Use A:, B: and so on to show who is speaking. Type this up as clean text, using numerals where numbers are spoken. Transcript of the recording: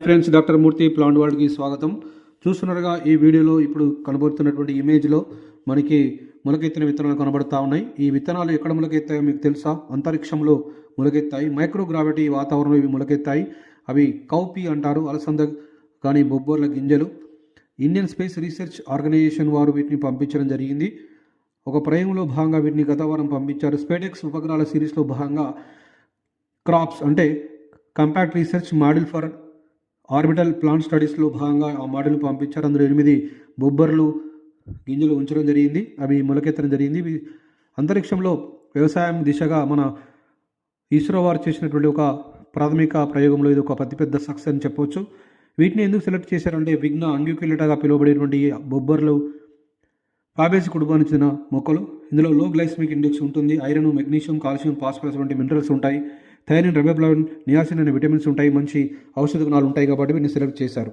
A: Friends, doctor మూర్తి plant వరల్డ్కి స్వాగతం. చూస్తున్నారుగా ఈ వీడియోలో ఇప్పుడు కనబడుతున్నటువంటి ఇమేజ్లో మనకి మొలకెత్తిన విత్తనాలు కనబడుతూ ఉన్నాయి. ఈ విత్తనాలు ఎక్కడ మొలకెత్తాయో మీకు తెలుసా? అంతరిక్షంలో మొలకెత్తాయి. మైక్రోగ్రావిటీ వాతావరణంలో ఇవి మొలకెత్తాయి. అవి కౌపీ అంటారు, అలసంద కానీ బొబ్బర్ల గింజలు. ఇండియన్ స్పేస్ రీసెర్చ్ ఆర్గనైజేషన్ వారు వీటిని పంపించడం జరిగింది. ఒక ప్రయోగంలో భాగంగా వీటిని గత వారం పంపించారు. స్పేడెక్స్ ఉపగ్రహాల సిరీస్లో భాగంగా క్రాప్స్ అంటే compact research module for orbital plant స్టడీస్లో భాగంగా ఆ మోడల్ని పంపించారు. అందులో 8 బొబ్బర్లు గింజలు ఉంచడం జరిగింది. అవి మొలకెత్తడం జరిగింది. ఇవి అంతరిక్షంలో వ్యవసాయం దిశగా మన ఇస్రో వారు చేసినటువంటి ఒక ప్రాథమిక ప్రయోగంలో ఇది ఒక అతిపెద్ద సక్సెస్ అని చెప్పవచ్చు. వీటిని ఎందుకు సెలెక్ట్ చేశారంటే విఘ్న అంగ్యుక్యులేటాగా పిలువబడేటువంటి బొబ్బర్లు ఫాబేసి కుటుంబానికి చెందిన మొక్కలు. ఇందులో లో గ్లైసెమిక్ ఇండెక్స్ ఉంటుంది. ఐరన్, మెగ్నీషియం, కాల్షియం, ఫాస్ఫరస్ వంటి మినరల్స్ ఉంటాయి. థైరిన్, రైబోఫ్లావిన్, నియాసిన్ అనే విటమిన్స్ ఉంటాయి. మంచి ఔషధ గుణాలు ఉంటాయి కాబట్టి వీటిని సెలెక్ట్ చేశారు.